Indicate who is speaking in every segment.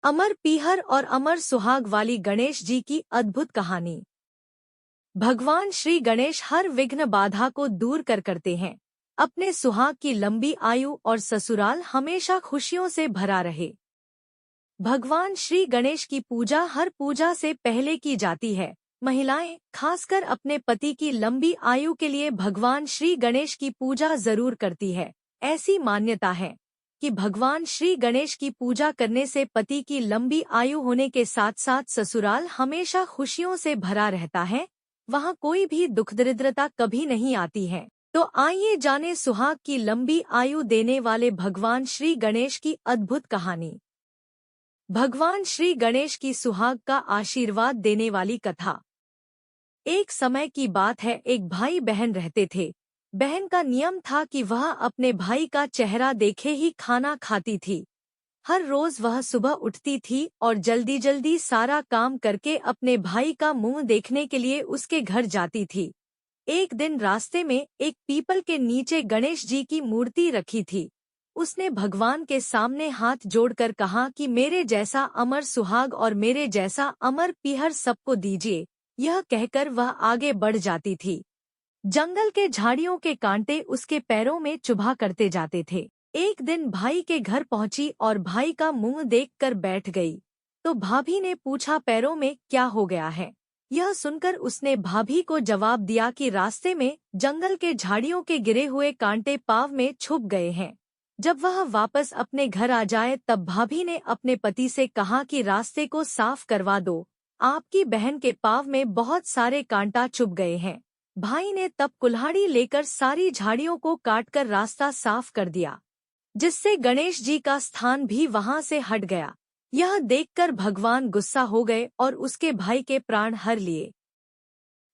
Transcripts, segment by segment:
Speaker 1: अमर पीहर और अमर सुहाग वाली गणेश जी की अद्भुत कहानी। भगवान श्री गणेश हर विघ्न बाधा को दूर करते हैं। अपने सुहाग की लंबी आयु और ससुराल हमेशा खुशियों से भरा रहे। भगवान श्री गणेश की पूजा हर पूजा से पहले की जाती है। महिलाएं खासकर अपने पति की लंबी आयु के लिए भगवान श्री गणेश की पूजा जरूर करती है। ऐसी मान्यता है कि भगवान श्री गणेश की पूजा करने से पति की लंबी आयु होने के साथ साथ ससुराल हमेशा खुशियों से भरा रहता है। वहाँ कोई भी दुख दरिद्रता कभी नहीं आती है। तो आइए जाने सुहाग की लंबी आयु देने वाले भगवान श्री गणेश की अद्भुत कहानी। भगवान श्री गणेश की सुहाग का आशीर्वाद देने वाली कथा। एक समय की बात है, एक भाई बहन रहते थे। बहन का नियम था कि वह अपने भाई का चेहरा देखे ही खाना खाती थी। हर रोज वह सुबह उठती थी और जल्दी जल्दी सारा काम करके अपने भाई का मुंह देखने के लिए उसके घर जाती थी। एक दिन रास्ते में एक पीपल के नीचे गणेश जी की मूर्ति रखी थी। उसने भगवान के सामने हाथ जोड़कर कहा कि मेरे जैसा अमर सुहाग और मेरे जैसा अमर पीहर सबको दीजिए। यह कहकर वह आगे बढ़ जाती थी। जंगल के झाड़ियों के कांटे उसके पैरों में चुभा करते जाते थे। एक दिन भाई के घर पहुंची और भाई का मुंह देखकर बैठ गई। तो भाभी ने पूछा, पैरों में क्या हो गया है? यह सुनकर उसने भाभी को जवाब दिया कि रास्ते में जंगल के झाड़ियों के गिरे हुए कांटे पाँव में छुप गए हैं। जब वह वापस अपने घर आ जाए तब भाभी ने अपने पति से कहा कि रास्ते को साफ करवा दो, आपकी बहन के पाँव में बहुत सारे कांटा चुभ गए हैं। भाई ने तब कुल्हाड़ी लेकर सारी झाड़ियों को काटकर रास्ता साफ कर दिया, जिससे गणेश जी का स्थान भी वहां से हट गया। यह देखकर भगवान गुस्सा हो गए और उसके भाई के प्राण हर लिए।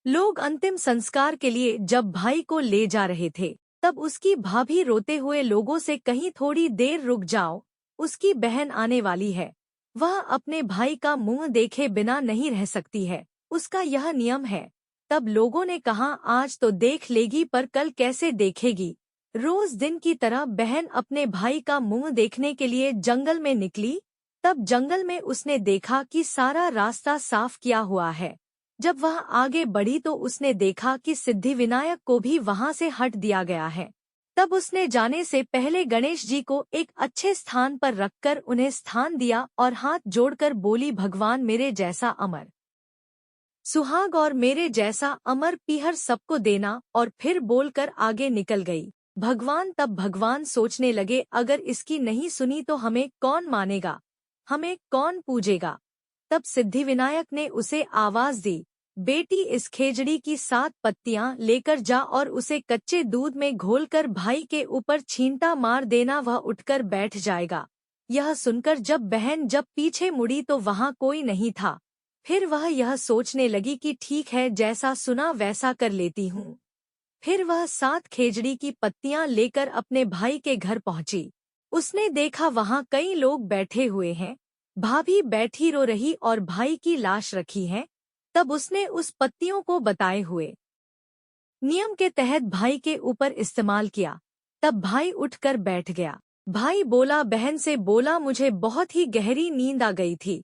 Speaker 1: लोग अंतिम संस्कार के लिए जब भाई को ले जा रहे थे तब उसकी भाभी रोते हुए लोगों से, कहीं थोड़ी देर रुक जाओ, उसकी बहन आने वाली है। वह अपने भाई का मुंह देखे बिना नहीं रह सकती है, उसका यह नियम है। तब लोगों ने कहा, आज तो देख लेगी पर कल कैसे देखेगी। रोज दिन की तरह बहन अपने भाई का मुंह देखने के लिए जंगल में निकली। तब जंगल में उसने देखा कि सारा रास्ता साफ किया हुआ है। जब वह आगे बढ़ी तो उसने देखा कि सिद्धिविनायक को भी वहां से हट दिया गया है। तब उसने जाने से पहले गणेश जी को एक अच्छे स्थान पर रखकर उन्हें स्थान दिया और हाथ जोड़कर बोली, भगवान मेरे जैसा अमर सुहाग और मेरे जैसा अमर पीहर सबको देना, और फिर बोलकर आगे निकल गई। तब भगवान सोचने लगे, अगर इसकी नहीं सुनी तो हमें कौन मानेगा, हमें कौन पूजेगा। तब सिद्धिविनायक ने उसे आवाज दी, बेटी इस खेजड़ी की 7 पत्तियां लेकर जा और उसे कच्चे दूध में घोलकर भाई के ऊपर छींटा मार देना, वह उठकर बैठ जाएगा। यह सुनकर जब बहन पीछे मुड़ी तो वहां कोई नहीं था। फिर वह यह सोचने लगी कि ठीक है, जैसा सुना वैसा कर लेती हूँ। फिर वह 7 खेजड़ी की पत्तियां लेकर अपने भाई के घर पहुंची। उसने देखा वहां कई लोग बैठे हुए हैं। भाभी बैठी रो रही और भाई की लाश रखी है। तब उसने उस पत्तियों को बताए हुए नियम के तहत भाई के ऊपर इस्तेमाल किया। तब भाई उठकर बैठ गया। भाई बोला, बहन से बोला, मुझे बहुत ही गहरी नींद आ गई थी।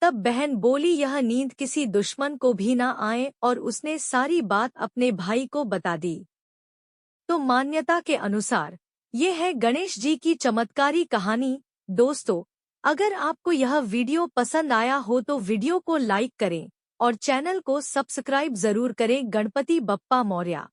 Speaker 1: तब बहन बोली, यह नींद किसी दुश्मन को भी ना आए, और उसने सारी बात अपने भाई को बता दी। तो मान्यता के अनुसार ये है गणेश जी की चमत्कारी कहानी। दोस्तों, अगर आपको यह वीडियो पसंद आया हो तो वीडियो को लाइक करें और चैनल को सब्सक्राइब जरूर करें। गणपति बप्पा मौर्य।